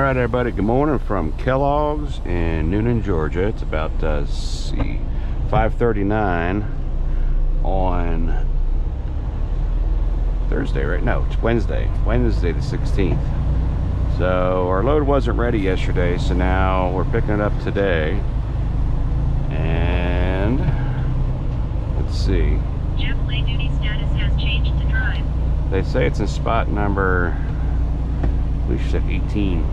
Alright everybody, good morning from Kellogg's in Noonan, Georgia. It's about, let's see, 5:39 on Thursday, right? No, it's Wednesday the 16th. So our load wasn't ready yesterday, so now we're picking it up today. And let's see. Jeff light duty status has changed to drive. They say it's in spot number, we said 18.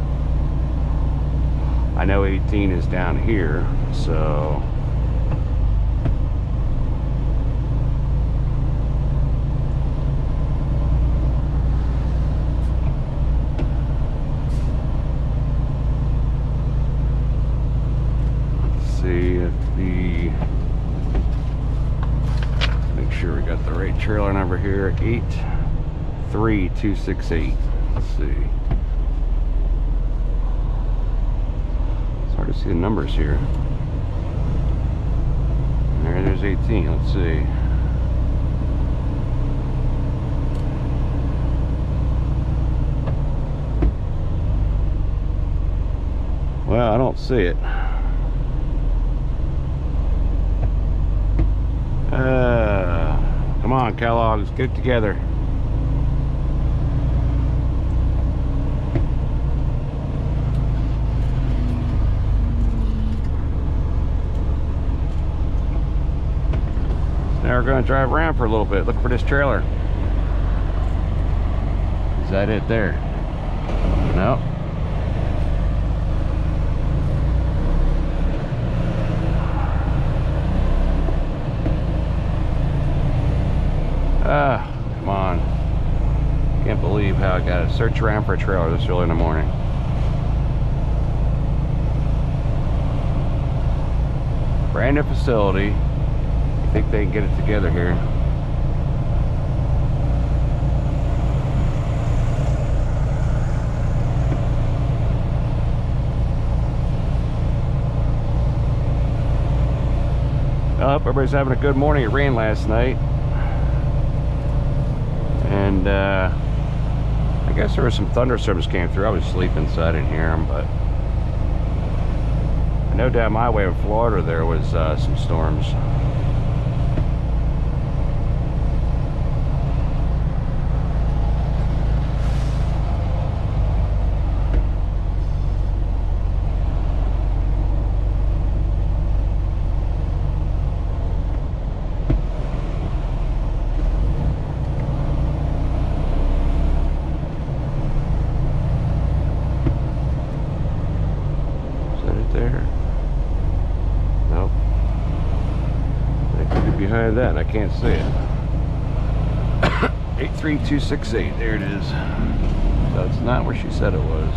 I know 18 is down here, so let's see if make sure we got the right trailer number here. 83268. Let's see. Hard to see the numbers here. There's 18. Let's see. Well, I don't see it. Come on, Kellogg's, get it together. Now we're going to drive around for a little bit, look for this trailer. Is that it there? No. Come on. Can't believe how I got to search around for a trailer this early in the morning. Brand new facility. I think they can get it together here. I hope everybody's having a good morning. It rained last night, and I guess there were some thunderstorms came through. I was asleep inside, I didn't hear them, but I know down my way in Florida there was some storms. There. Nope. They could be behind that and I can't see it. 83268, there it is. So it's not where she said it was.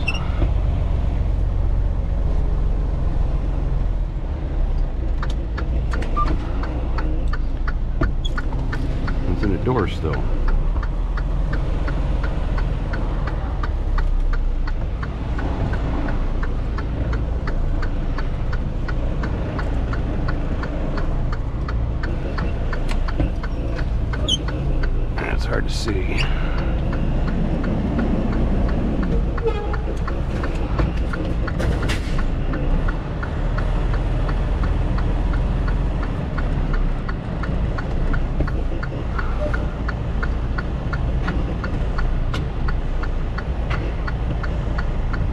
It's in the door still. Hard to see.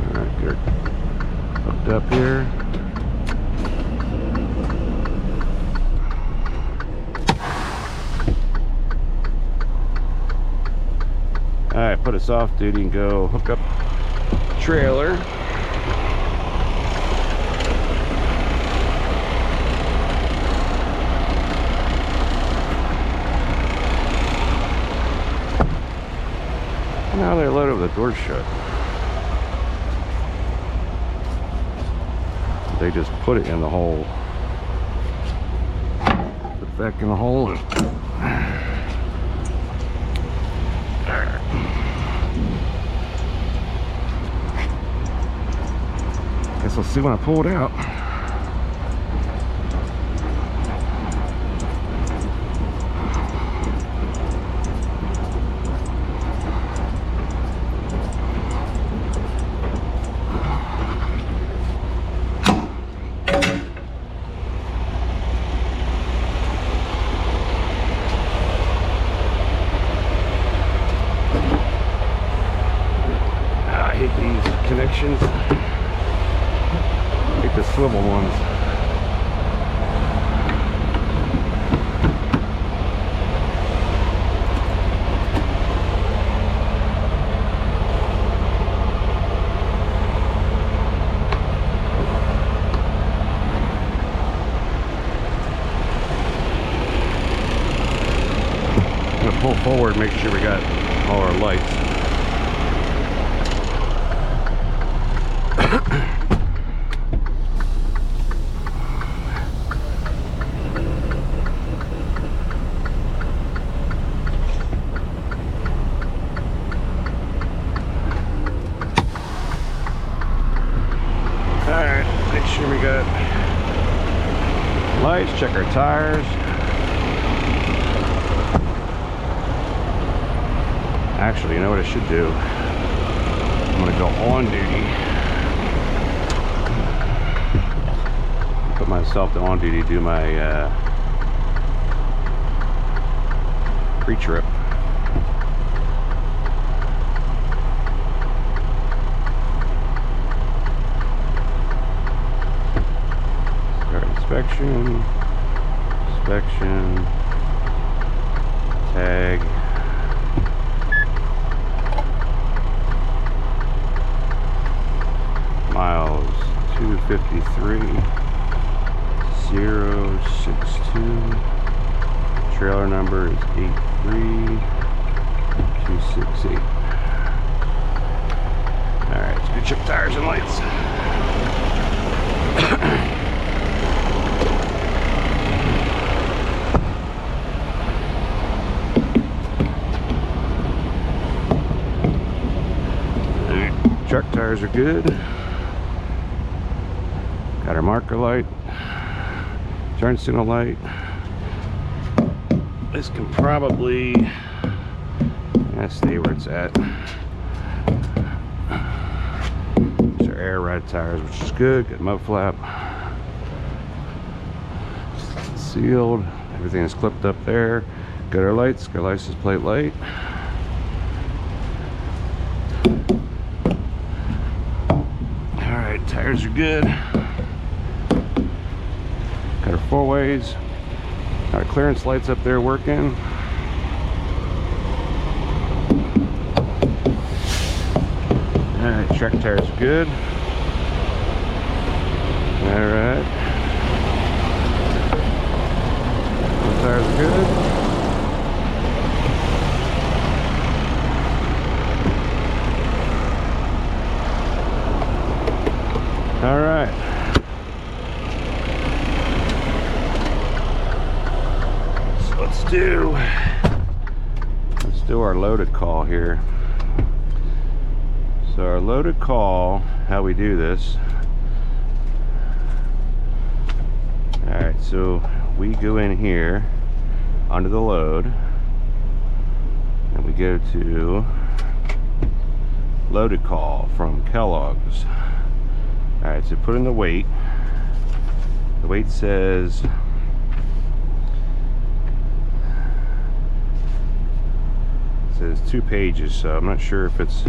All right, good. Hooked up here. Alright, put us off duty and go hook up the trailer. Now they're loaded with the door shut. They just put it in the hole. Put it back in the hole. Guess we'll see when I pull it out. connections. Take the swivel ones. Pull forward, make sure we got all our lights. Alright, make sure we got lights, check our tires. Actually, you know what I should do? I'm gonna go on duty. Put myself to on duty, do my pre-trip. Start inspection. Inspection. Tag. Miles 253,062. Trailer number is 83268. Alright, let's go check tires and lights. Truck tires are good. Got our marker light, turn signal light. This can probably stay where it's at. These are air ride tires, which is good. Got mud flap. Sealed. Everything is clipped up there. Got our lights, got license plate light. Alright, tires are good. Got our four ways. Got our clearance lights up there working. Alright, track tires are good. Alright. Tires are good. Alright. Let's do our loaded call here. So our loaded call, how we do this. Alright, so we go in here under the load and we go to loaded call from Kellogg's. Alright, so put in the weight. The weight says It's 2 pages, so I'm not sure if it's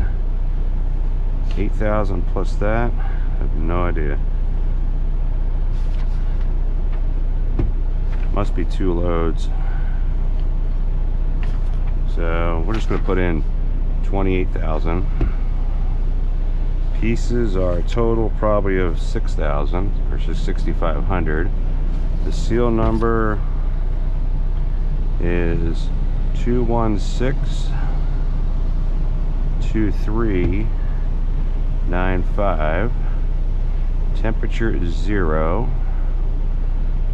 8,000 plus that. I have no idea. Must be 2 loads. So we're just going to put in 28,000. Pieces are a total probably of 6,000 versus 6,500. The seal number is 2162395. Temperature is 0.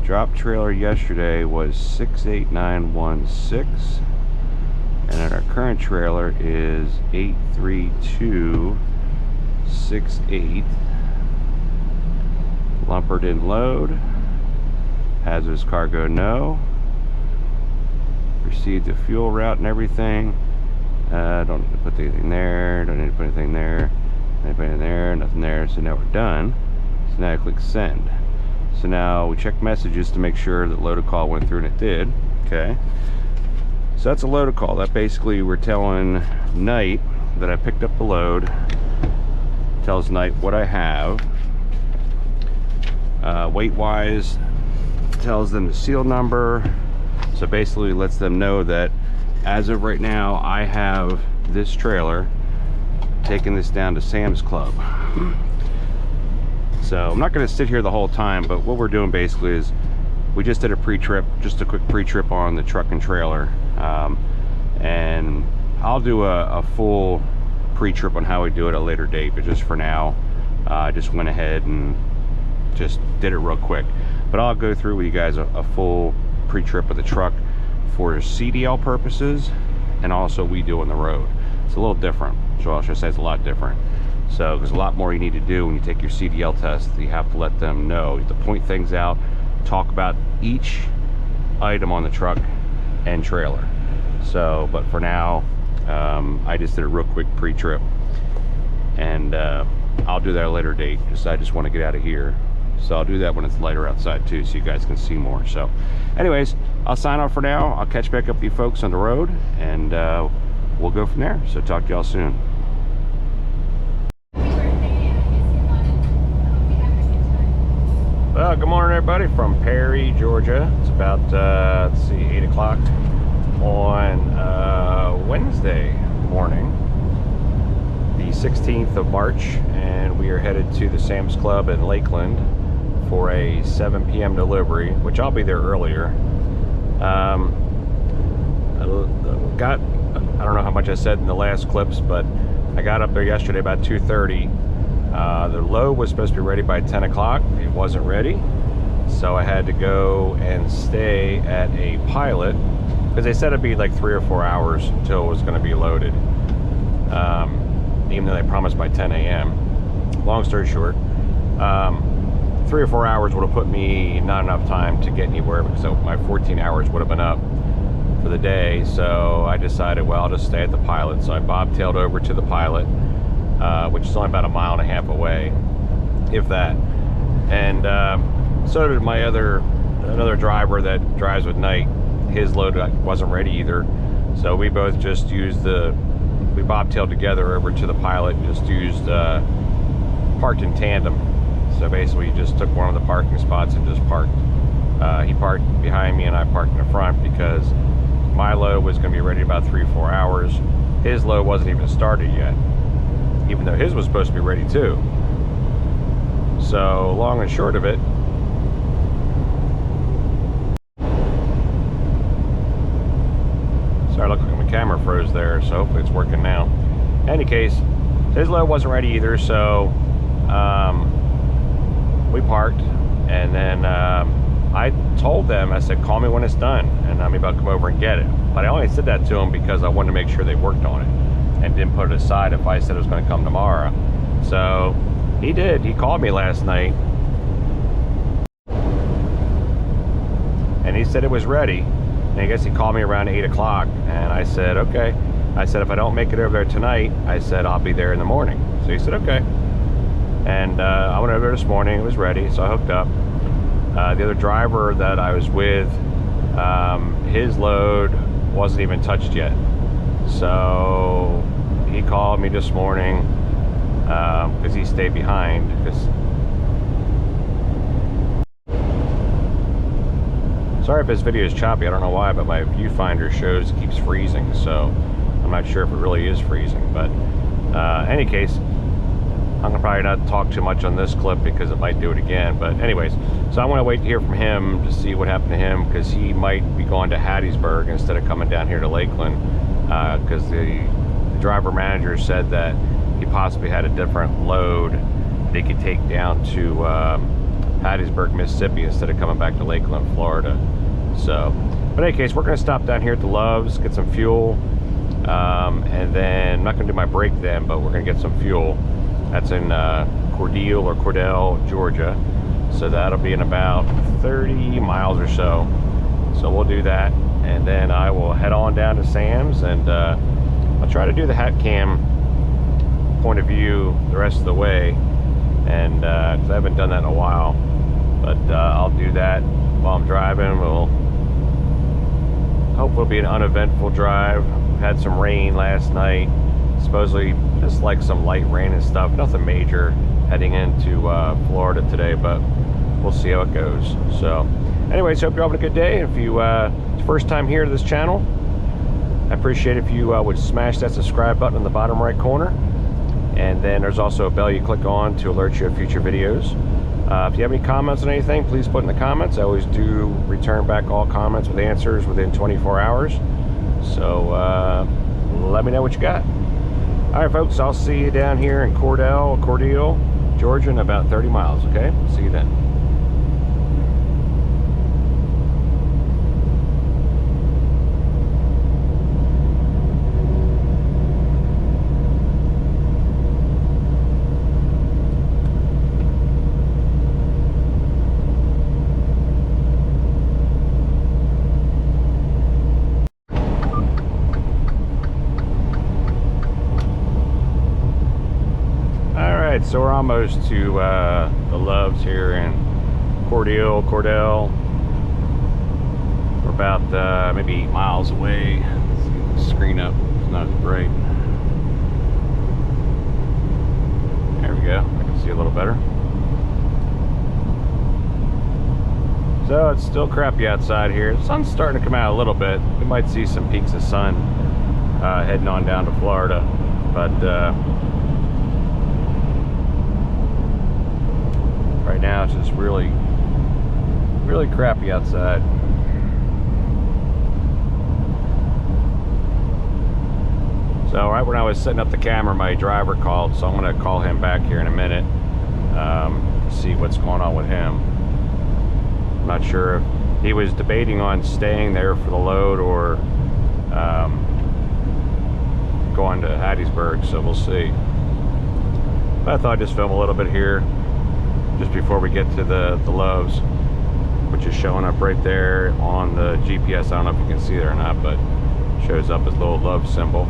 Drop trailer yesterday was 68916, and our current trailer is 83268. Lumper didn't load. Hazardous cargo no. Received the fuel route and everything. Don't need to put anything there. Don't need to put anything there. Anything there. Nothing there. So now we're done. So now I click send. So now we check messages to make sure that loaded call went through, and it did. Okay. So that's a loaded call. That basically we're telling Knight that I picked up the load. tells the night what I have. Weight wise, tells them the seal number. So basically lets them know that as of right now, I have this trailer taking this down to Sam's Club. So I'm not going to sit here the whole time, but what we're doing basically is we just did a pre-trip, just a quick pre-trip on the truck and trailer. And I'll do a full pre-trip on how we do it at a later date, but just for now, I just went ahead and just did it real quick. But I'll go through with you guys a full pre-trip of the truck for CDL purposes, and also we do on the road. It's a little different, so I should say it's a lot different. So there's a lot more you need to do when you take your CDL test. You have to let them know, you have to point things out, talk about each item on the truck and trailer. So, but for now, I just did a real quick pre-trip, and I'll do that at a later date, because I just want to get out of here. So I'll do that when it's lighter outside too, so you guys can see more. So anyways, I'll sign off for now. I'll catch back up with you folks on the road, and we'll go from there. So talk to y'all soon. Well, good morning everybody from Perry, Georgia. It's about let's see, 8 o'clock on Wednesday morning, the 16th of March, and we are headed to the Sam's Club in Lakeland for a 7 p.m. delivery, which I'll be there earlier. I don't know how much I said in the last clips, but I got up there yesterday about 2:30. The load was supposed to be ready by 10 o'clock. It wasn't ready, so I had to go and stay at a Pilot, because they said it'd be like 3 or 4 hours until it was going to be loaded, even though they promised by 10 a.m. Long story short, 3 or 4 hours would have put me not enough time to get anywhere, because my 14 hours would have been up for the day. So I decided, well, I'll just stay at the Pilot. So I bobtailed over to the Pilot, which is only about 1.5 miles away, if that. And so did another driver that drives with Night. His load wasn't ready either, so we both just used we bobtailed together over to the Pilot and just used parked in tandem. So basically, we just took one of the parking spots and just parked. He parked behind me and I parked in the front, because my load was going to be ready about 3 or 4 hours. His load wasn't even started yet, even though his was supposed to be ready too. So long and short of it, sorry, look like my camera froze there, so hopefully it's working now. In any case, his load wasn't ready either, so we parked, and then I told them, I said, call me when it's done, and I'm about to come over and get it. But I only said that to them because I wanted to make sure they worked on it and didn't put it aside if I said it was going to come tomorrow. So he did. He called me last night, and he said it was ready. And I guess he called me around 8 o'clock, and I said, okay. I said, if I don't make it over there tonight, I said, I'll be there in the morning. So he said, okay. And I went over there this morning. It was ready, so I hooked up. The other driver that I was with, his load wasn't even touched yet. So he called me this morning, because he stayed behind. Sorry if this video is choppy, I don't know why, but my viewfinder shows it keeps freezing, so I'm not sure if it really is freezing. But any case, I'm gonna probably not talk too much on this clip because it might do it again. But anyways, so I want to wait to hear from him to see what happened to him, because he might be going to Hattiesburg instead of coming down here to Lakeland, because the driver manager said that he possibly had a different load they could take down to Hattiesburg, Mississippi, instead of coming back to Lakeland, Florida. So, but in any case, we're going to stop down here at the Love's, get some fuel, and then I'm not going to do my break then, but we're going to get some fuel. That's in Cordell, Georgia. So that'll be in about 30 miles or so. So we'll do that, and then I will head on down to Sam's, and I'll try to do the hat cam point of view the rest of the way, and because I haven't done that in a while. But I'll do that while I'm driving. Hopefully it'll be an uneventful drive. Had some rain last night, Supposedly just like some light rain and stuff, nothing major heading into Florida today, but we'll see how it goes. So anyways, hope you're having a good day. If you it's first time here to this channel, I appreciate if you would smash that subscribe button in the bottom right corner, and then there's also a bell you click on to alert you of future videos. If you have any comments on anything, please put in the comments. I always do return back all comments with answers within 24 hours. So let me know what you got. All right, folks, I'll see you down here in Cordele, Georgia, in about 30 miles, okay? See you then. So we're almost to the Loves here in Cordele. We're about maybe 8 miles away. Let's get the screen up. It's not as bright. There we go. I can see a little better. So it's still crappy outside here. The sun's starting to come out a little bit. We might see some peaks of sun heading on down to Florida, but right now it's just really crappy outside. So right when I was setting up the camera, my driver called, so I'm going to call him back here in a minute to see what's going on with him. I'm not sure if he was debating on staying there for the load or going to Hattiesburg, so we'll see. But I thought I'd just film a little bit here just before we get to the Loves, which is showing up right there on the GPS. I don't know if you can see it or not, but it shows up as a little Love symbol.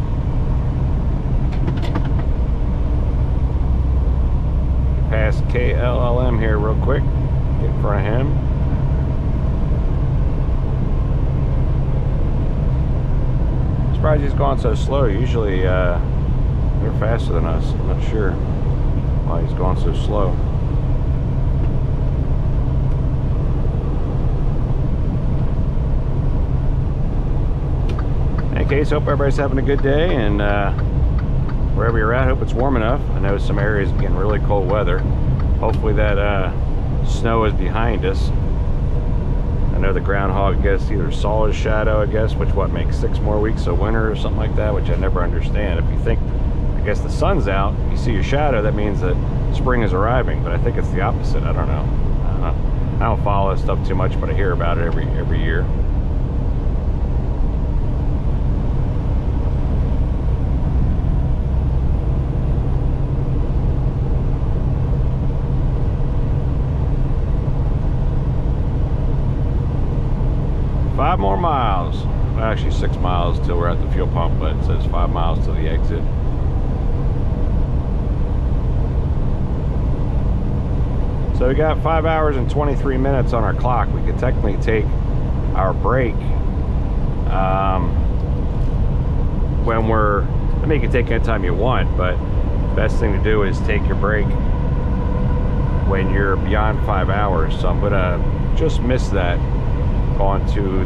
Past KLLM here real quick, get in front of him. I'm surprised he's going so slow. Usually they're faster than us. I'm not sure why he's going so slow. Okay, so hope everybody's having a good day, and wherever you're at, hope it's warm enough. I know some areas getting really cold weather. Hopefully that snow is behind us. I know the groundhog, I guess, either saw his shadow, I guess, which makes 6 more weeks of winter or something like that, which I never understand. If you think, I guess, the sun's out, you see your shadow, that means that spring is arriving, but I think it's the opposite. I don't know. I don't follow this stuff too much, but I hear about it every year. Five more miles. Well, actually 6 miles till we're at the fuel pump, but it says 5 miles till the exit. So we got 5 hours and 23 minutes on our clock. We could technically take our break when we're, I mean, you can take any time you want, but the best thing to do is take your break when you're beyond 5 hours. So I'm gonna just miss that on to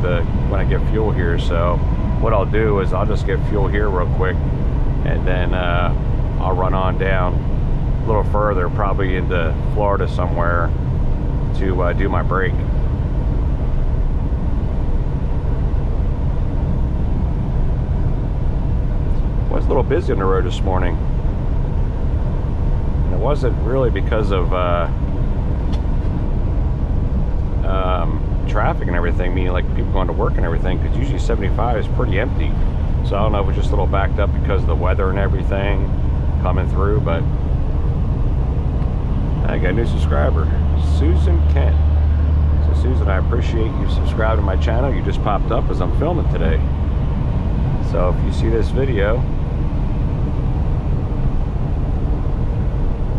when I get fuel here. So what I'll do is I'll just get fuel here real quick, and then I'll run on down a little further, probably into Florida somewhere, to do my break. I was a little busy on the road this morning, and it wasn't really because of traffic and everything, meaning like people going to work and everything, because usually 75 is pretty empty. So I don't know if it was just a little backed up because of the weather and everything coming through, but I got a new subscriber, Susan Kent. So Susan, I appreciate you subscribing to my channel. You just popped up as I'm filming today. So if you see this video,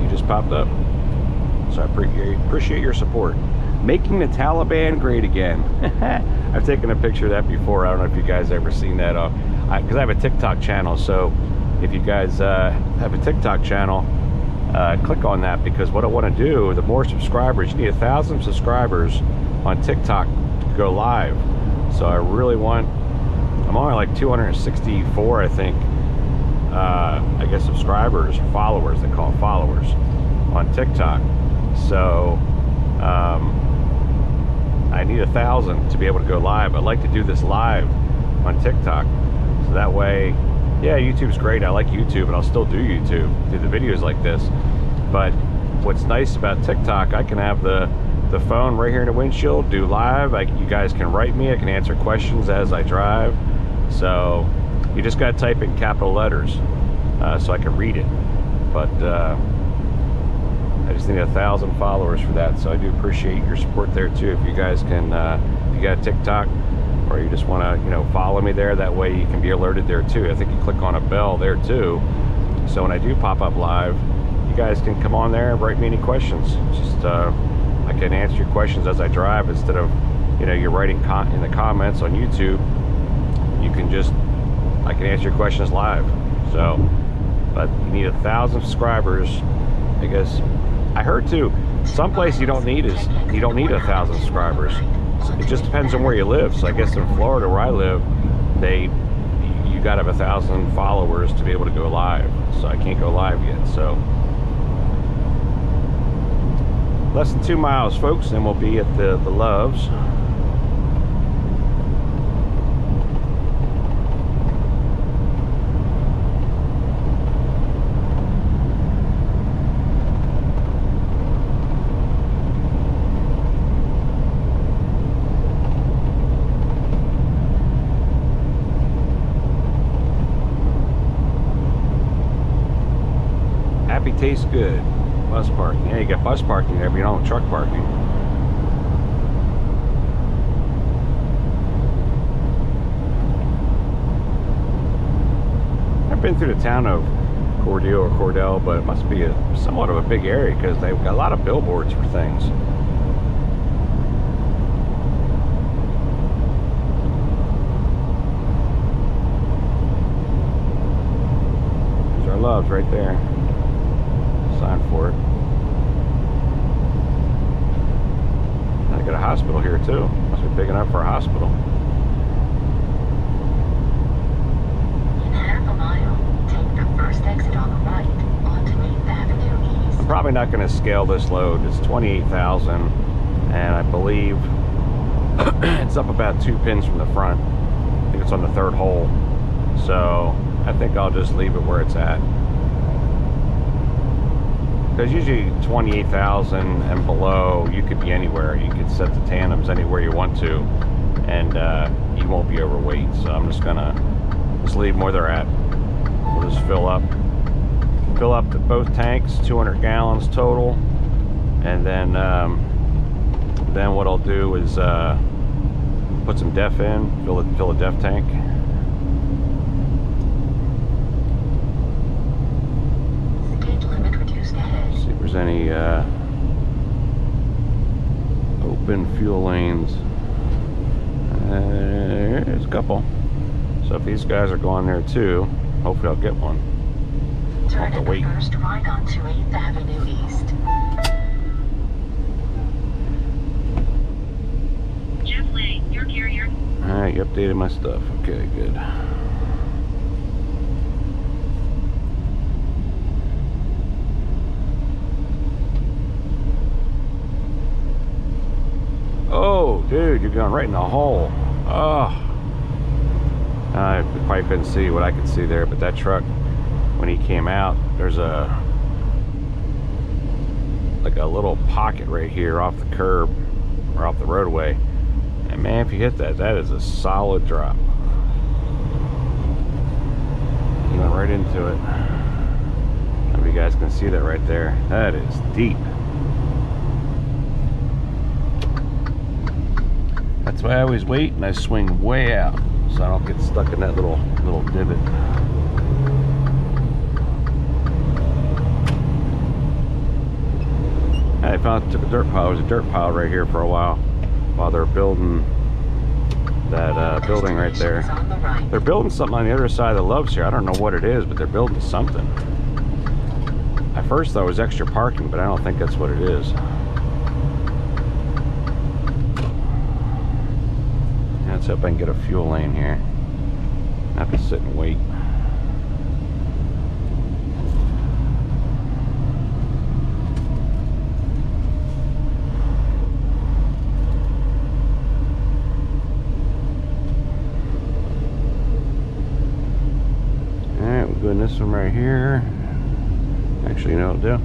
you just popped up. So I appreciate your support. Making the Taliban great again. I've taken a picture of that before. I don't know if you guys ever seen that, because I have a TikTok channel, so if you guys have a TikTok channel, click on that, because what I want to do, the more subscribers, you need 1,000 subscribers on TikTok to go live. So I really want, I'm only like 264, I think, I guess subscribers, or followers, they call it followers, on TikTok. So I need 1,000 to be able to go live. I'd like to do this live on TikTok, so that way, yeah, YouTube's great, I like YouTube, and I'll still do YouTube, do the videos like this. But what's nice about TikTok, I can have the phone right here in the windshield, do live. You guys can write me, I can answer questions as I drive. So you just gotta type in capital letters so I can read it. But I just need 1,000 followers for that, so I do appreciate your support there too. If you guys can, if you got TikTok, or you just want to, you know, follow me there, that way you can be alerted there too. I think you click on a bell there too, so when I do pop up live, you guys can come on there and write me any questions. Just I can answer your questions as I drive, instead of, you know, you're writing in the comments on YouTube. You can just, I can answer your questions live. So, but you need 1,000 subscribers, I guess. I heard too, someplace you don't need 1,000 subscribers. It just depends on where you live. So I guess in Florida, where I live, you got to have 1,000 followers to be able to go live. So I can't go live yet. So less than 2 miles, folks, and we'll be at the Love's. Happy tastes good. Bus parking. Yeah, you got bus parking there, but you don't have truck parking. I've been through the town of Cordell, but it must be somewhat of a big area, because they've got a lot of billboards for things. There's our Love's right there. Sign for it. I got a hospital here too. Must be big enough for a hospital. In half a mile, take the first exit on the right onto 8th Avenue East. I'm probably not going to scale this load. It's 28,000, and I believe it's up about 2 pins from the front. I think it's on the 3rd hole. So I think I'll just leave it where it's at. Because usually 28,000 and below, you could be anywhere. You could set the tandems anywhere you want to, and you won't be overweight. So I'm just gonna leave them where they're at. We'll just fill up both tanks, 200 gallons total, and then what I'll do is put some DEF in, fill a DEF tank. See if there's any open fuel lanes. There's a couple. So if these guys are going there too, hopefully I'll get one. Turn at the first right onto 8th Avenue East. Jeff Lane, your carrier. Alright, you updated my stuff. Okay, good. Oh, dude, you're going right in the hole. Oh. I probably couldn't see what I could see there, but that truck, when he came out, there's like a little pocket right here off the curb, or off the roadway. And man, if you hit that, that is a solid drop. He went right into it. I don't know if you guys can see that right there. That is deep. That's why I always wait and I swing way out, so I don't get stuck in that little divot. I found took a dirt pile. There was a dirt pile right here for a while they're building that building right there. On the right. They're building something on the other side of the Love's here. I don't know what it is, but they're building something. At first thought it was extra parking, but I don't think that's what it is. Let's hope I can get a fuel lane here. I have to sit and wait. Alright, we're doing this one right here. Actually, you know what I'll do?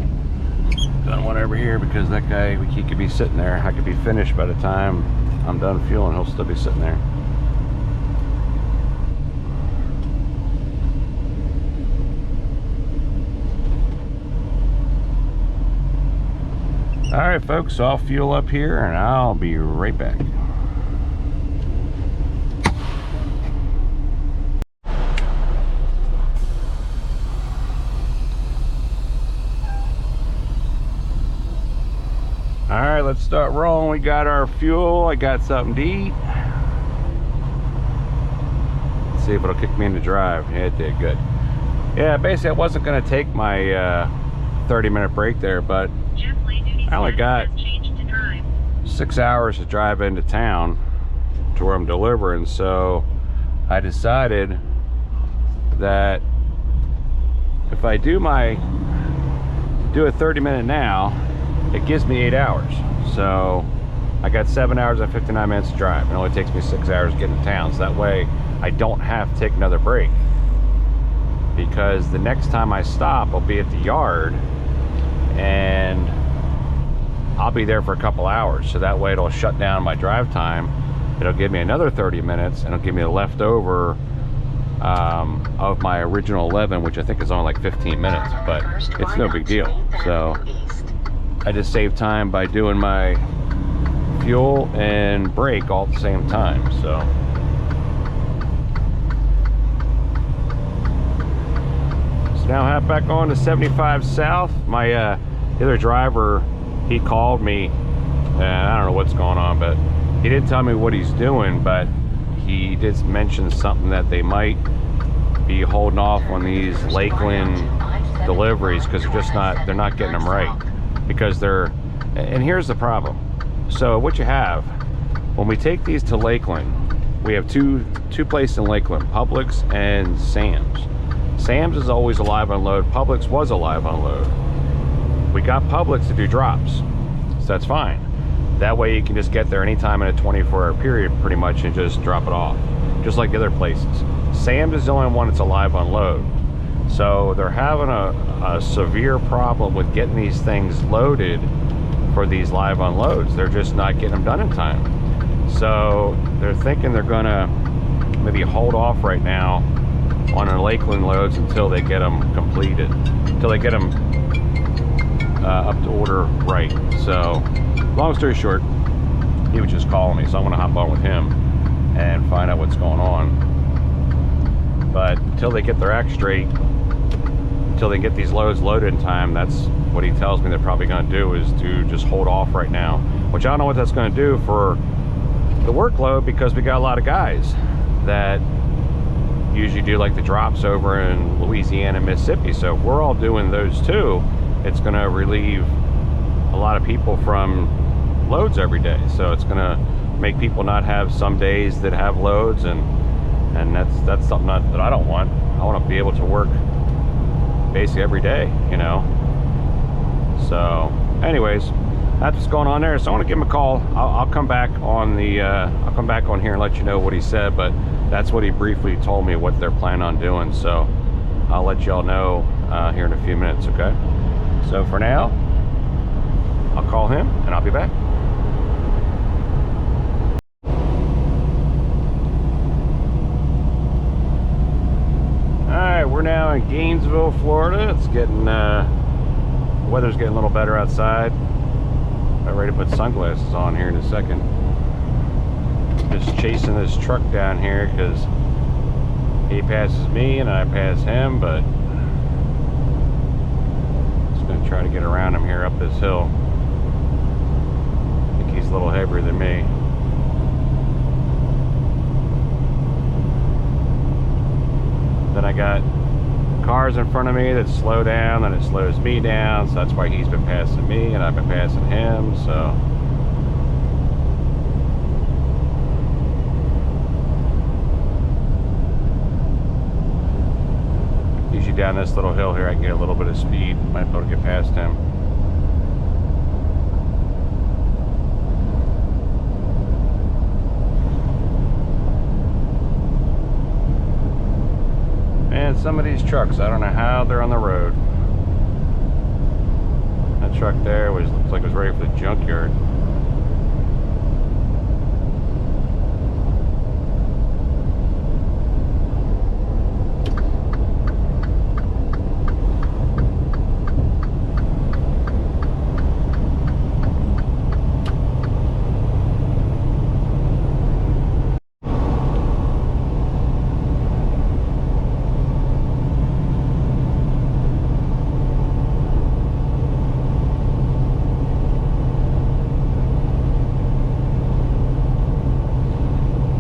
Done one over here because that guy, he could be sitting there. I could be finished by the time I'm done fueling. He'll still be sitting there. Alright folks, so I'll fuel up here and I'll be right back. Alright, let's start rolling. We got our fuel. I got something to eat. Let's see if it'll kick me into drive. Yeah, it did. Good. Yeah, basically I wasn't going to take my 30-minute break there, but I only got 6 hours to drive into town to where I'm delivering, so I decided that if I do a 30-minute now, it gives me 8 hours. So I got 7 hours and 59 minutes to drive. It only takes me 6 hours to get into town, so that way I don't have to take another break, because the next time I stop I'll be at the yard and I'll be there for a couple hours, so that way it'll shut down my drive time. It'll give me another 30 minutes and it'll give me the leftover of my original 11, which I think is only like 15 minutes, but it's no big deal. So I just save time by doing my fuel and brake all at the same time. So now hop back on to 75 South. My the other driver, he called me, and I don't know what's going on, but he didn't tell me what he's doing, but he did mention something that they might be holding off on these Lakeland deliveries because they're not getting them right, because and here's the problem. So what you have, when we take these to Lakeland, we have two places in Lakeland, Publix and Sam's. Sam's is always a live unload. Publix was a live unload. We got Publix to do drops, so that's fine. That way you can just get there anytime in a 24-hour period pretty much and just drop it off, just like the other places. Sam's is the only one that's a live unload. So they're having a severe problem with getting these things loaded for these live unloads. They're just not getting them done in time. So they're thinking they're gonna maybe hold off right now on the Lakeland loads until they get them completed, until they get them up to order right. So long story short, he was just calling me, so I'm gonna hop on with him and find out what's going on. But until they get their act straight, until they get these loads loaded in time, that's what he tells me they're probably going to do, is to just hold off right now, which I don't know what that's going to do for the workload, because we got a lot of guys that usually do like the drops over in Louisiana and Mississippi. So if we're all doing those too, it's going to relieve a lot of people from loads every day. So it's going to make people not have some days that have loads, and that's something that I don't want. I want to be able to work basically every day, you know. So anyways, that's what's going on there. So I want to give him a call. I'll come back on the I'll come back on here and let you know what he said, but that's what he briefly told me what they're planning on doing. So I'll let y'all know here in a few minutes. Okay, so for now I'll call him and I'll be back. Alright, we're now in Gainesville, Florida. It's getting the weather's getting a little better outside. I'm ready to put sunglasses on here in a second. Just chasing this truck down here because he passes me and I pass him, but just gonna try to get around him here up this hill. I think he's a little heavier than me. then I got cars in front of me that slow down, then it slows me down, so that's why he's been passing me and I've been passing him. So usually down this little hill here I can get a little bit of speed, might be able to get past him. And some of these trucks, I don't know how they're on the road. That truck there looks like it was ready for the junkyard.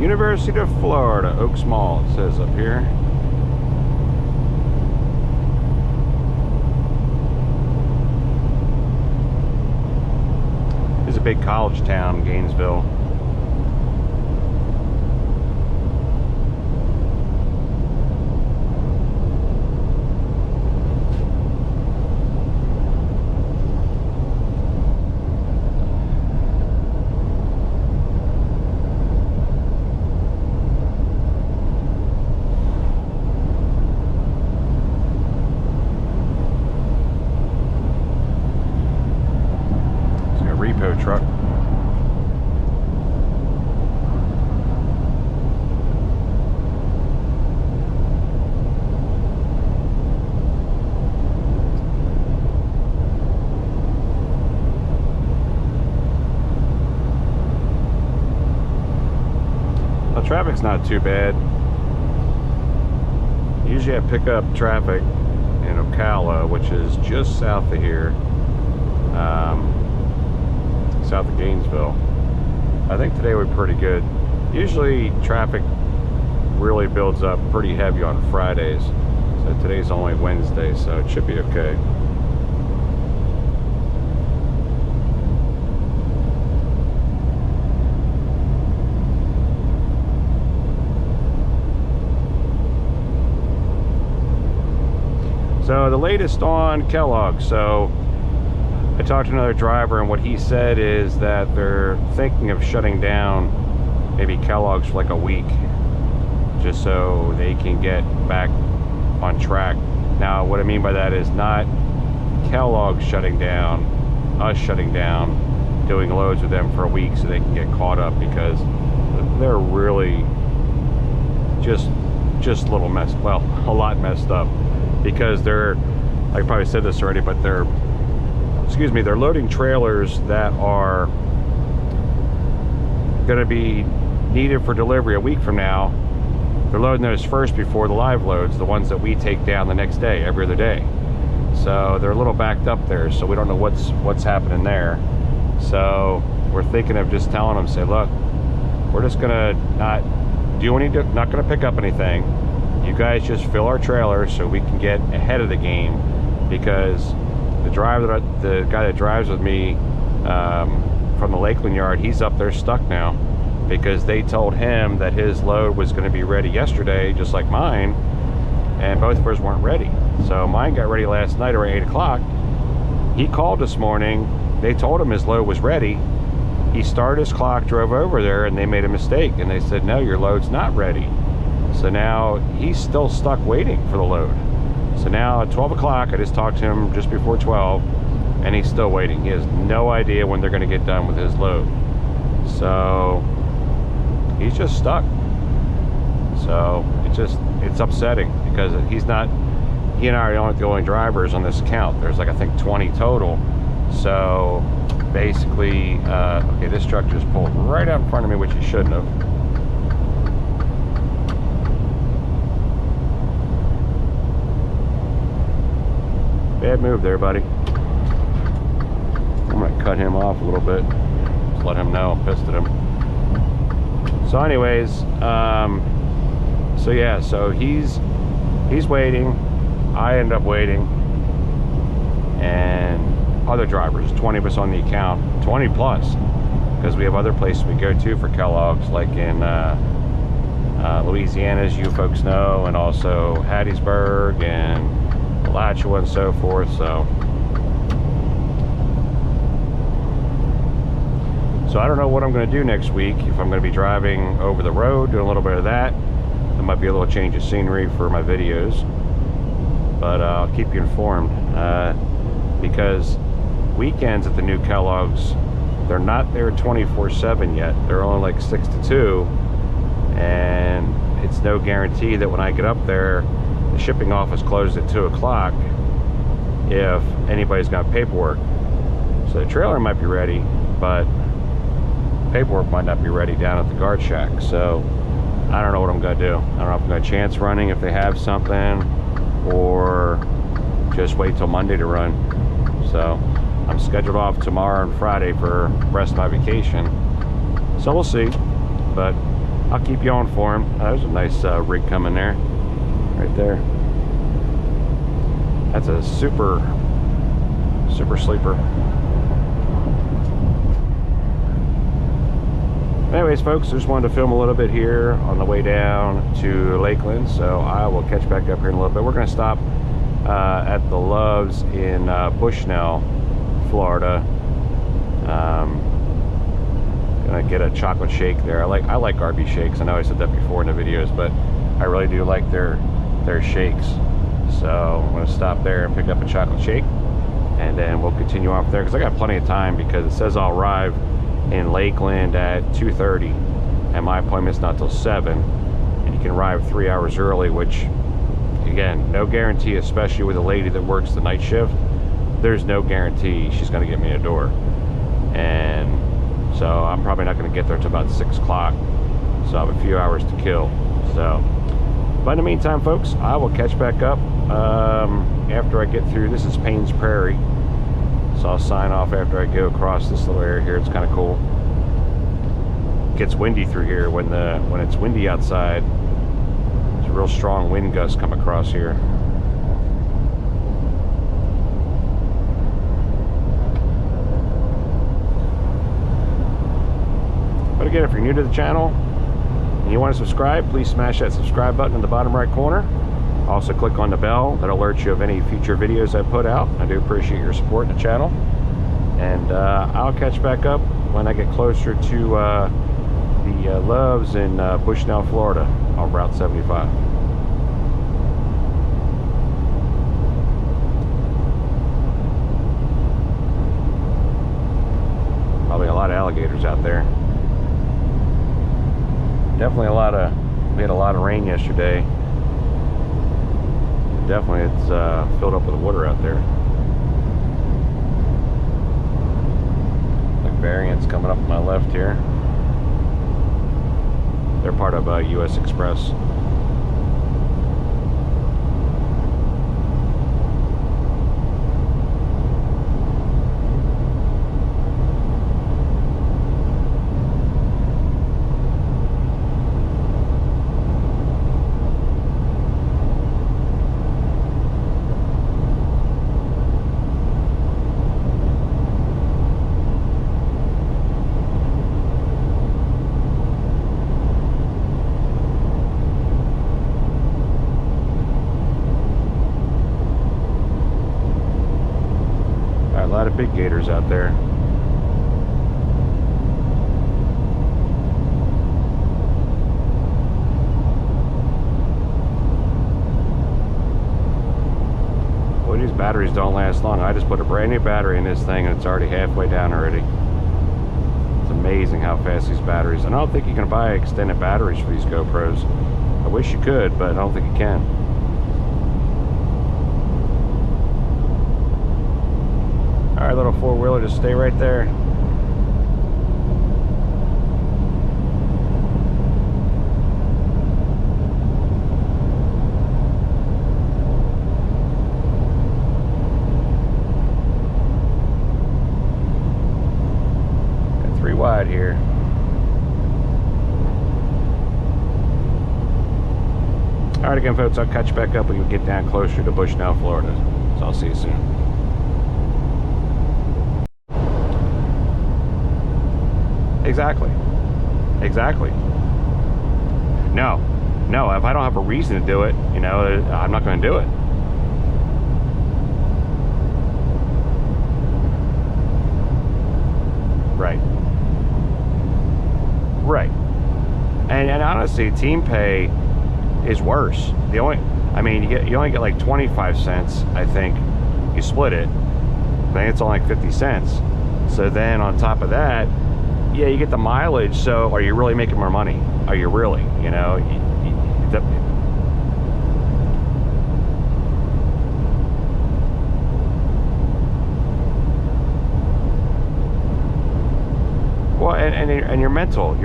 University of Florida, Oaks Mall, it says up here. It's a big college town, Gainesville. Truck. Well, traffic's not too bad. Usually I pick up traffic in Ocala, which is just south of here. South of Gainesville. I think today we're pretty good. Usually traffic really builds up pretty heavy on Fridays. So today's only Wednesday, so it should be okay. So the latest on Kellogg. So I talked to another driver, and what he said is that they're thinking of shutting down maybe Kellogg's for like a week, just so they can get back on track. Now, what I mean by that is not Kellogg shutting down, us shutting down, doing loads with them for a week so they can get caught up, because they're really just a little messed, well, a lot messed up, because they're, I probably said this already, but they're loading trailers that are going to be needed for delivery a week from now. They're loading those first before the live loads, the ones that we take down the next day, every other day. So they're a little backed up there, so we don't know what's happening there. So we're thinking of just telling them, say, look, we're just gonna not gonna pick up anything. You guys just fill our trailers so we can get ahead of the game, because the guy that drives with me from the Lakeland yard, he's up there stuck now, because they told him that his load was going to be ready yesterday, just like mine, and both of ours weren't ready. So mine got ready last night around 8 o'clock. He called this morning. They told him his load was ready. He started his clock, drove over there, and they made a mistake, and they said, no, your load's not ready. So now he's still stuck waiting for the load. So now at 12 o'clock, I just talked to him just before 12, and he's still waiting. He has no idea when they're going to get done with his load. So he's just stuck. So it's upsetting, because he and I are the only drivers on this account. There's like, I think 20 total. So basically, okay, this truck just pulled right out in front of me, which he shouldn't have. Bad move there, buddy. I'm gonna cut him off a little bit. Just let him know I'm pissed at him. So anyways, so yeah, so he's he's waiting. I end up waiting. And other drivers, 20 of us on the account, 20 plus, because we have other places we go to for Kellogg's, like in Louisiana, as you folks know, and also Hattiesburg and Alachua and so forth. So I don't know what I'm going to do next week. If I'm going to be driving over the road, doing a little bit of that. There might be a little change of scenery for my videos, but I'll keep you informed. Because weekends at the new Kellogg's, they're not there 24/7 yet. They're only like 6 to 2, and it's no guarantee that when I get up there, the shipping office closed at 2 o'clock if anybody's got paperwork. So the trailer might be ready, but paperwork might not be ready down at the guard shack. So I don't know what I'm going to do. I don't know if I'm going to chance running if they have something, or just wait till Monday to run. So I'm scheduled off tomorrow and Friday for the rest of my vacation, so we'll see, but I'll keep you on for him. There's a nice rig coming there, right there. That's a super sleeper. Anyways, folks, I just wanted to film a little bit here on the way down to Lakeland, so I will catch back up here in a little bit. We're going to stop at the Love's in Bushnell, Florida. Gonna get a chocolate shake there. I like RB shakes. I know I said that before in the videos, but I really do like their shakes. So I'm gonna stop there and pick up a chocolate shake, and then we'll continue off there because I got plenty of time, because it says I'll arrive in Lakeland at 2:30 and my appointment's not till 7, and you can arrive 3 hours early, which again, no guarantee, especially with a lady that works the night shift. There's no guarantee she's going to get me a door, and so I'm probably not going to get there until about 6 o'clock, so I have a few hours to kill. So, but in the meantime, folks, I will catch back up after I get through. This is Payne's Prairie, so I'll sign off after I go across this little area here. It's kind of cool. It gets windy through here when it's windy outside. There's a real strong wind gust come across here. But again, if you're new to the channel and you want to subscribe, please smash that subscribe button in the bottom right corner. Also click on the bell that alerts you of any future videos I put out. I do appreciate your support in the channel. And I'll catch back up when I get closer to the Love's in Bushnell, Florida, on Route 75. Probably a lot of alligators out there. Definitely we had a lot of rain yesterday. Definitely it's filled up with water out there. Like variants coming up on my left here. They're part of US Express. A lot of big gators out there. Boy, these batteries don't last long. I just put a brand new battery in this thing and it's already halfway down already. It's amazing how fast these batteries, and I don't think you can buy extended batteries for these GoPros. I wish you could, but I don't think you can. Alright, little four-wheeler, just stay right there. Got 3 wide here. Alrighty Alright again, folks, I'll catch you back up when we get down closer to Bushnell, Florida. So I'll see you soon. Exactly. Exactly. No, if I don't have a reason to do it, you know, I'm not going to do it. Right. Right. And honestly, team pay is worse. You only get like 25 cents, I think. You split it. I think it's only like 50 cents. So then on top of that, yeah, you get the mileage. So are you really making more money? Are you really? You know, well, and your mental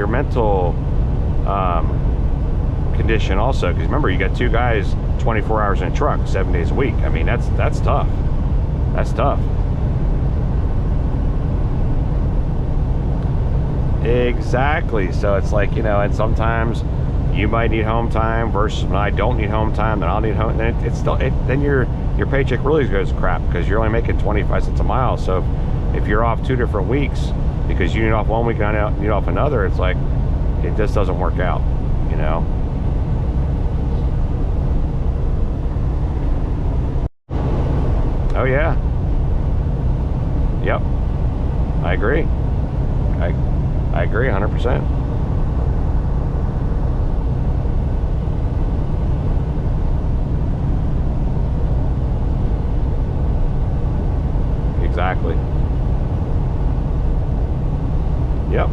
condition also, because remember, you got two guys 24 hours in a truck 7 days a week. I mean, that's tough. That's tough. Exactly. So it's like, you know, and sometimes you might need home time versus when I don't need home time, then I'll need home. Then then your paycheck really goes crap because you're only making 25 cents a mile. So if you're off 2 different weeks because you need off 1 week and I need off another, it's like it just doesn't work out, you know. Oh yeah. Yep. I agree. I agree 100%. Exactly. Yep.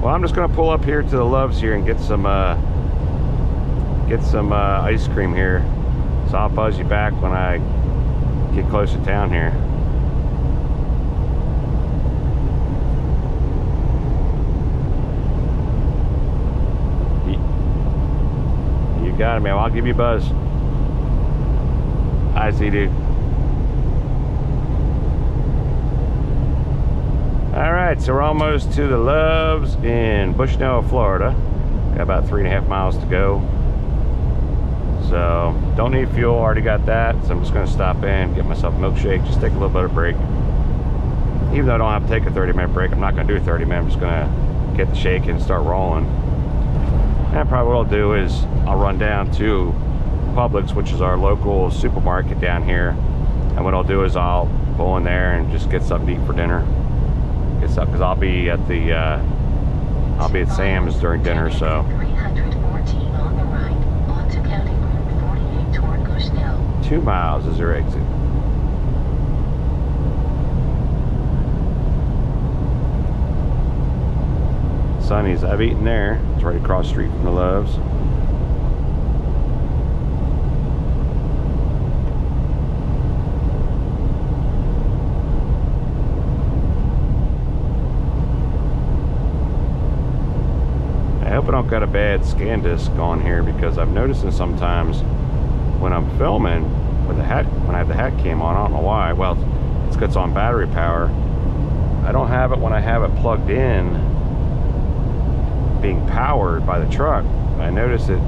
Well, I'm just going to pull up here to the Love's here and get some ice cream here. So I'll buzz you back when I get close to town here. You got it, man. Well, I'll give you a buzz. I see, dude. Alright, so we're almost to the Love's in Bushnell, Florida. Got about 3.5 miles to go. So, don't need fuel, already got that. So I'm just going to stop in, get myself a milkshake, just take a little bit of break. Even though I don't have to take a 30-minute break, I'm not going to do a 30 minute. I'm just going to get the shake and start rolling. And probably what I'll do is I'll run down to Publix, which is our local supermarket down here. And what I'll do is I'll pull in there and just get something to eat for dinner. Get something, because I'll be at Sam's during dinner, so. 314 on the right, onto County Route 48 toward Bushnell. 2 miles is your exit. Sonny's, I've eaten there. It's right across the street from the Love's. I hope I don't got a bad scan disc on here, because I've noticed that sometimes when I'm filming with the hat, when I have the hat cam on, I don't know why. Well, it's because it's on battery power. I don't have it when I have it plugged in, being powered by the truck. I notice it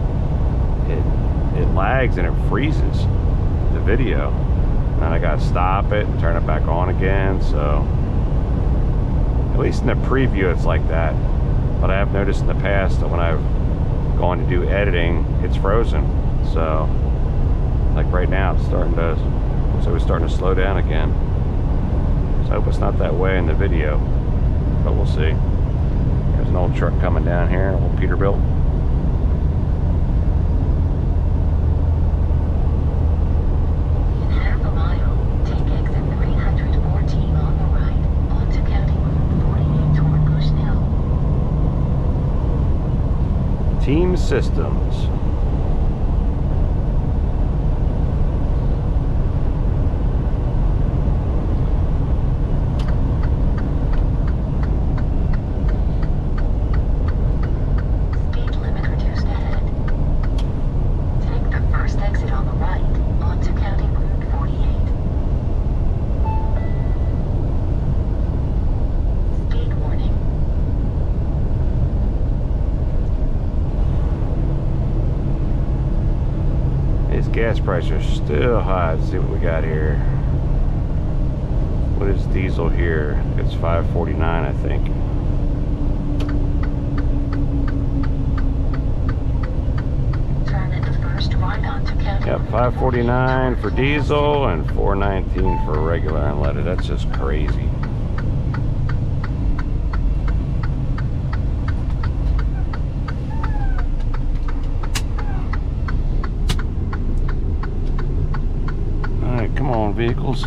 lags and it freezes the video, and I gotta stop it and turn it back on again. So at least in the preview it's like that. But I have noticed in the past that when I've gone to do editing, it's frozen. So, like right now, it's starting to slow down again. So I hope it's not that way in the video, but we'll see. There's an old truck coming down here, old Peterbilt. In half a mile, take exit 314 on the right, onto County Route 48 toward Bushnell. Team Systems. Speed limit reduced ahead. Take the first exit on the right, onto County Route 48. Speed warning. Gas prices are still high. Let's see what we got here. What is diesel here? It's $5.49, I think. Turn at the first right onto County Yep, Road $5.49 for 48 diesel and $4.19 for regular unleaded. That's just crazy. All right, come on, vehicles.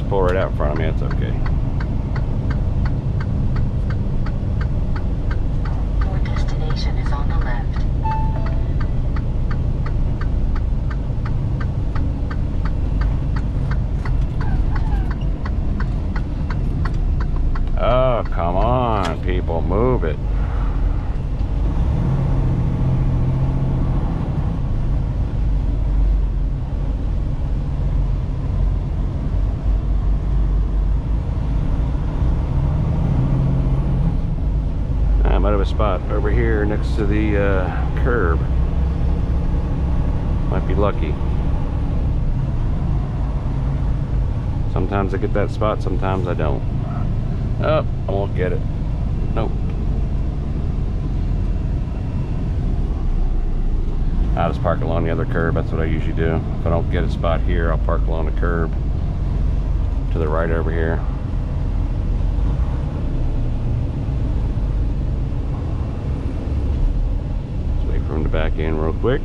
Pull right out in front of me, it's okay. Your destination is on the left. Oh, come on, people, move it. I might have a spot over here next to the curb. Might be lucky. Sometimes I get that spot, sometimes I don't. Oh, I won't get it. Nope. I'll just park along the other curb. That's what I usually do. If I don't get a spot here, I'll park along the curb to the right over here. Just wait for him to back in real quick.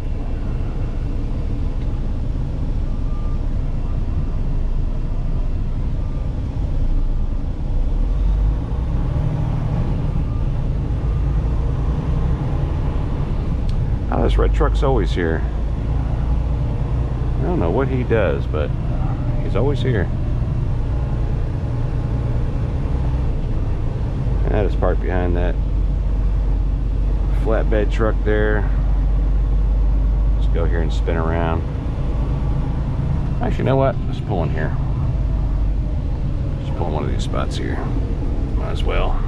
Oh, this red truck's always here. I don't know what he does, but he's always here. And I just parked behind that flatbed truck there. Let's go here and spin around. Actually, you know what? Let's pull in here. Just pull in one of these spots here. Might as well.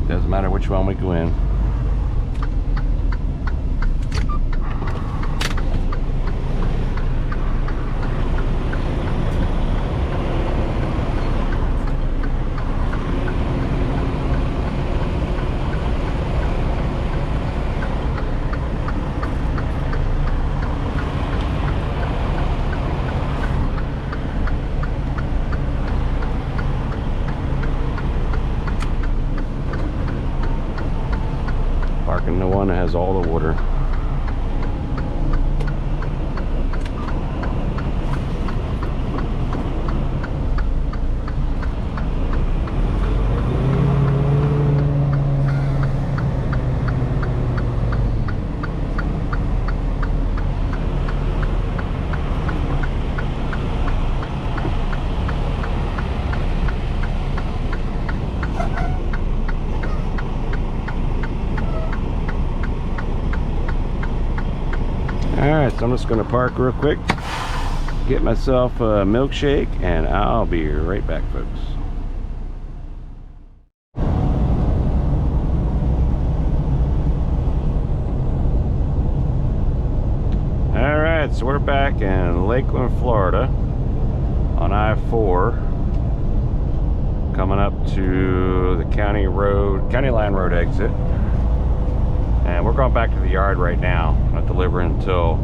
Doesn't matter which one we go in. Parking the one that has all the water. Alright, so I'm just going to park real quick, get myself a milkshake, and I'll be right back, folks. Alright, so we're back in Lakeland, Florida on I-4, coming up to the County Line Road exit. And we're going back to the yard right now. Not delivering until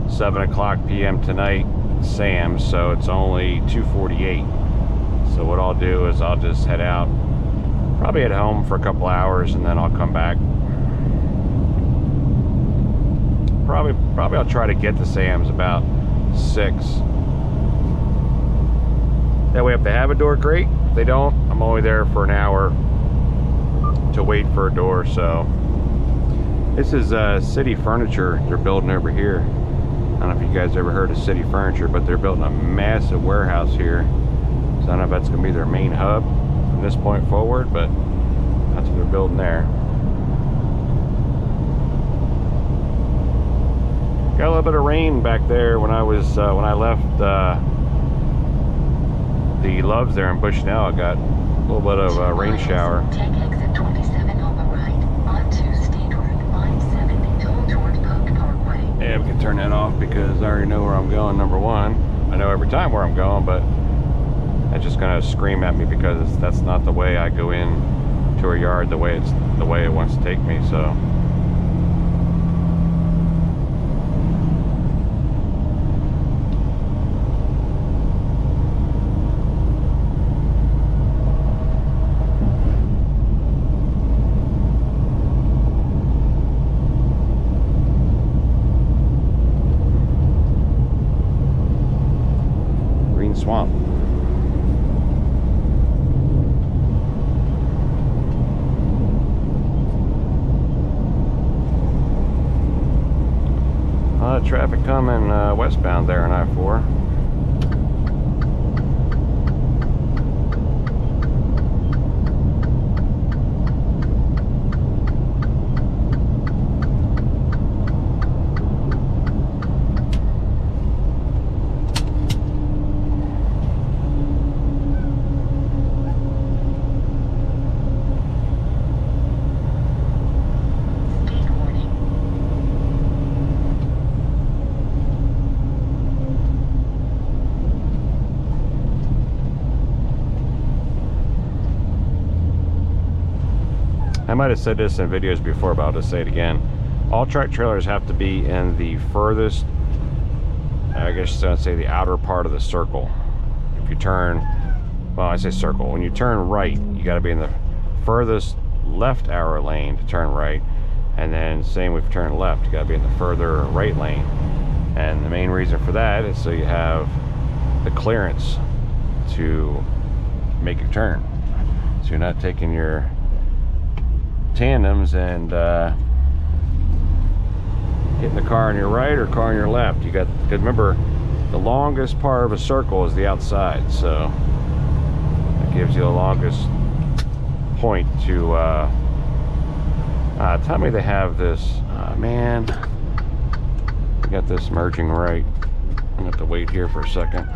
7 o'clock p.m. tonight, Sam's, so it's only 2:48. So what I'll do is I'll just head out, probably at home for a couple hours, and then I'll come back. Probably I'll try to get to Sam's about 6. That way if they have a door, great. If they don't, I'm only there for an hour to wait for a door. So this is City Furniture they're building over here. I don't know if you guys ever heard of City Furniture, but they're building a massive warehouse here. So I don't know if that's gonna be their main hub from this point forward, but that's what they're building there. Got a little bit of rain back there when I was when I left the Love's there in Bushnell. I got a little bit of a rain shower. Take exit 27 on the right, onto State Route 570 toward Polk Parkway. Yeah, we can turn that off because I already know where I'm going, number one. I know every time where I'm going, but that's just gonna scream at me because that's not the way I go in to a yard the way it wants to take me. So Green Swamp. Traffic coming westbound there on I-4. I might have said this in videos before, but I'll just say it again. All track trailers have to be in the furthest, I guess I'd say the outer part of the circle. If you turn, well, I say circle. When you turn right, you got to be in the furthest left hour lane to turn right. And then same if you turn left, you got to be in the further right lane. And the main reason for that is so you have the clearance to make your turn. So you're not taking your tandems and hitting the car on your right or car on your left. You got, because remember, the longest part of a circle is the outside, so that gives you the longest point to tell me they have this. Man, I got this merging right. I'm gonna have to wait here for a second.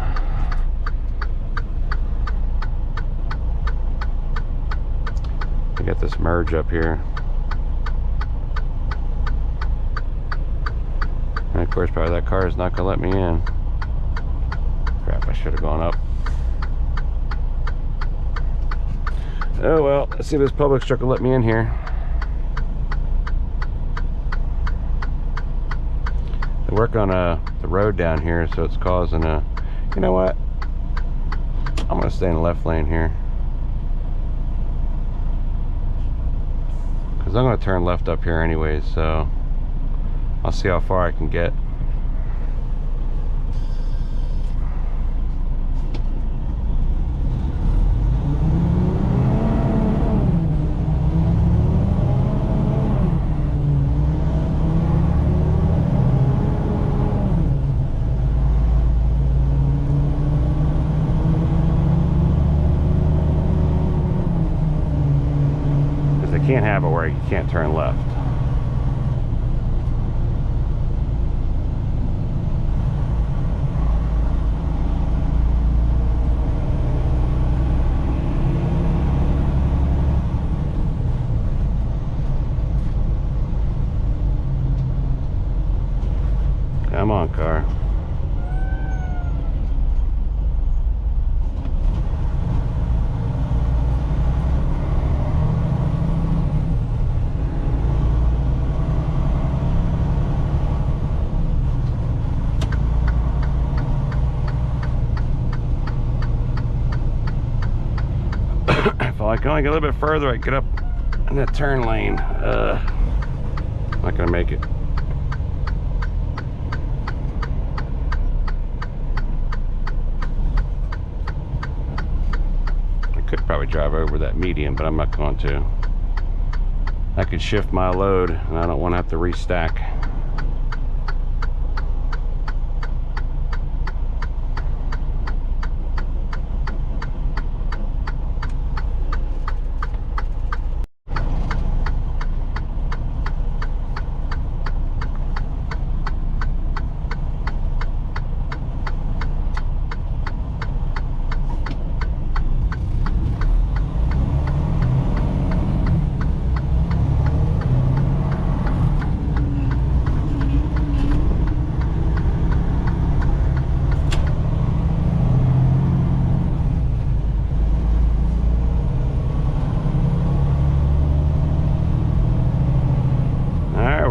Get this merge up here, and of course probably that car is not gonna let me in. Crap, I should have gone up. Oh well, let's see if this Publix truck will let me in here. They work on the road down here, so it's causing a, you know what, I'm gonna stay in the left lane here. I'm going to turn left up here anyways, so I'll see how far I can get. Can't have it where you can't turn left. Come on, car. If I can only get a little bit further, I can get up in that turn lane. I'm not gonna make it. probably drive over that median, but I'm not going to. I could shift my load, and I don't want to have to restack.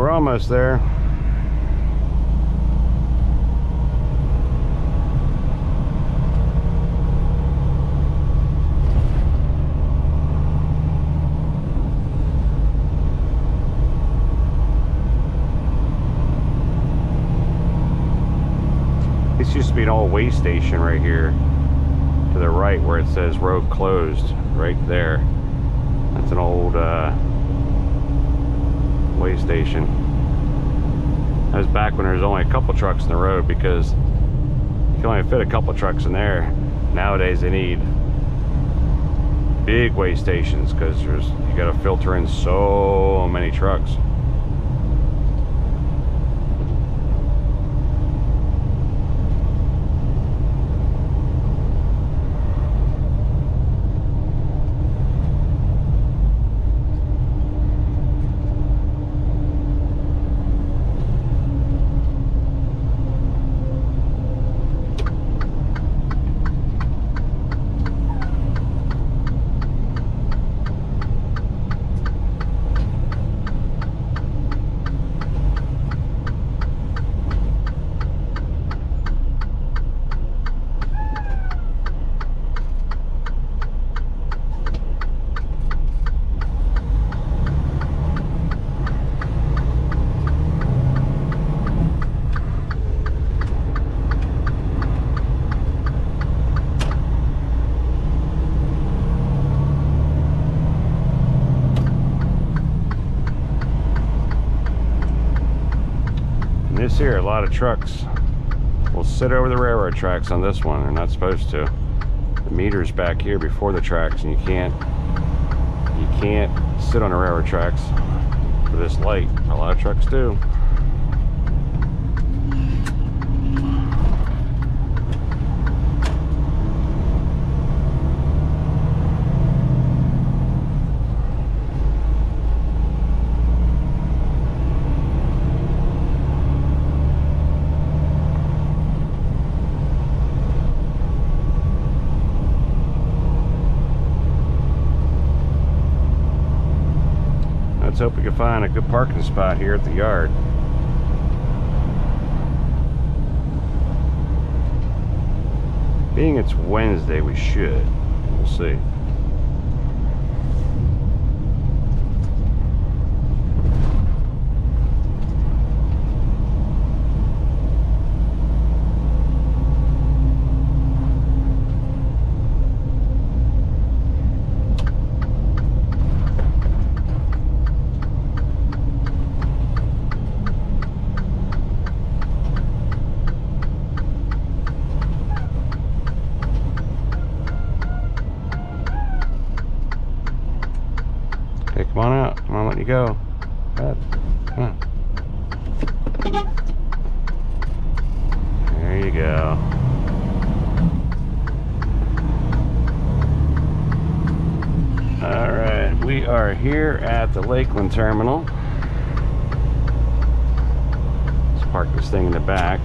Almost there. This used to be an old way station right here to the right where it says road closed right there. That's an old way station. That was back when there was only a couple trucks in the road, because you can only fit a couple trucks in there. Nowadays they need big way stations because you got to filter in so many trucks. This here, a lot of trucks will sit over the railroad tracks on this one. They're not supposed to. The meter's back here before the tracks, and you can't sit on the railroad tracks for this light. A lot of trucks do. Let's hope we can find a good parking spot here at the yard. Being it's Wednesday, we should. We'll see. Okay, come on out. Come on, let you go. Up. Come on. There you go. Alright, we are here at the Lakeland terminal. Let's park this thing in the back.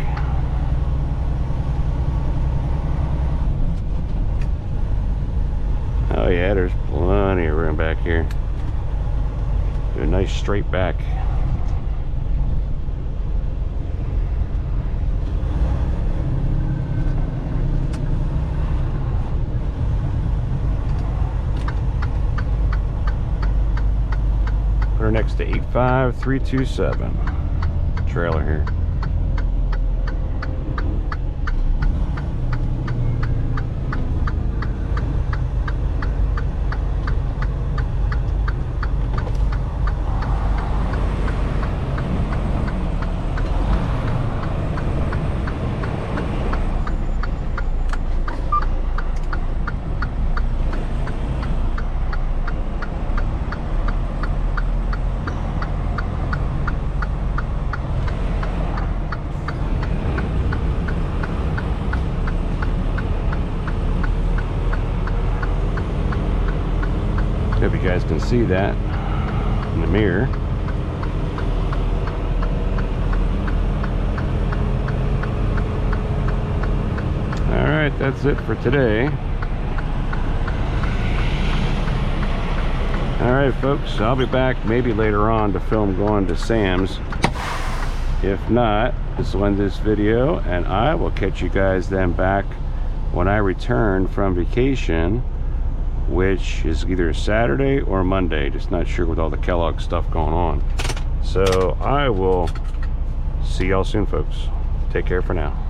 Oh yeah, there's plenty of room back here. Do a nice straight back. Put her next to 85327 trailer here. Hope you guys can see that in the mirror. Alright, that's it for today. Alright folks, I'll be back maybe later on to film going to Sam's. If not, this will end this video, and I will catch you guys then back when I return from vacation, which is either Saturday or Monday. Just not sure with all the Kellogg stuff going on. So I will see y'all soon, folks. Take care for now.